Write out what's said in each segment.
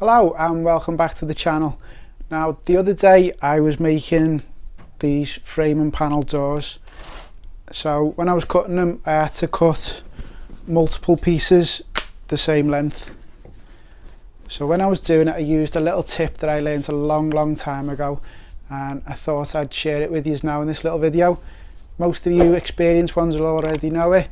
Hello and welcome back to the channel. Now the other day I was making these frame and panel doors. So when I was cutting them I had to cut multiple pieces the same length. So when I was doing it I used a little tip that I learned a long time ago, and I thought I'd share it with you now in this little video. Most of you experienced ones will already know it,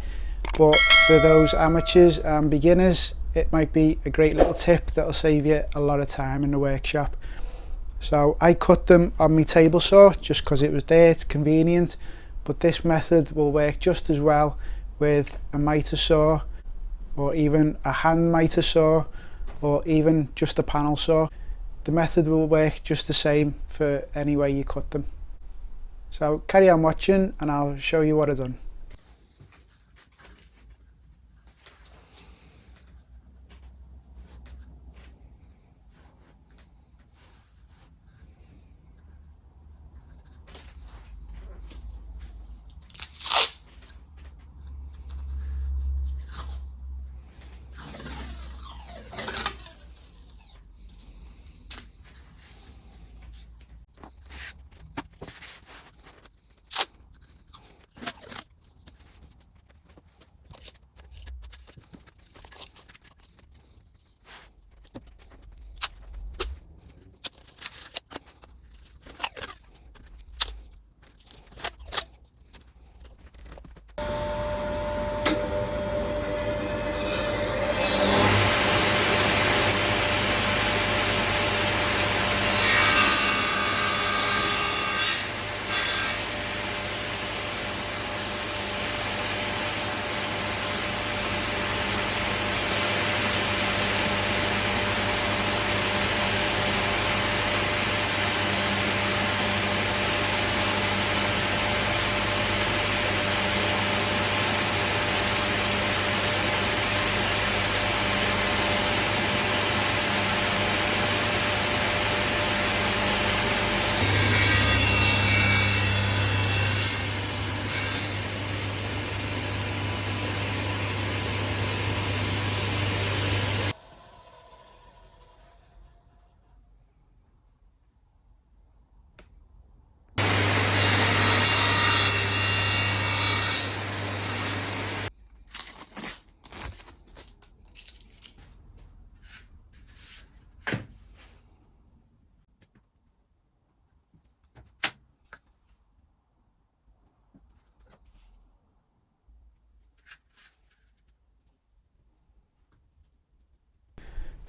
but for those amateurs and beginners it might be a great little tip that'll save you a lot of time in the workshop. So I cut them on my table saw just because it was there, it's convenient, but this method will work just as well with a miter saw or even a hand miter saw or even just a panel saw. The method will work just the same for any way you cut them. So carry on watching and I'll show you what I've done.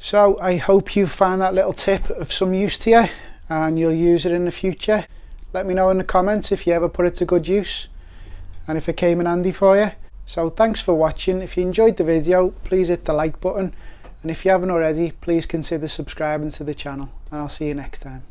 So I hope you found that little tip of some use to you and you'll use it in the future. Let me know in the comments if you ever put it to good use and if it came in handy for you. So thanks for watching. If you enjoyed the video, please hit the like button, and if you haven't already, please consider subscribing to the channel, and I'll see you next time.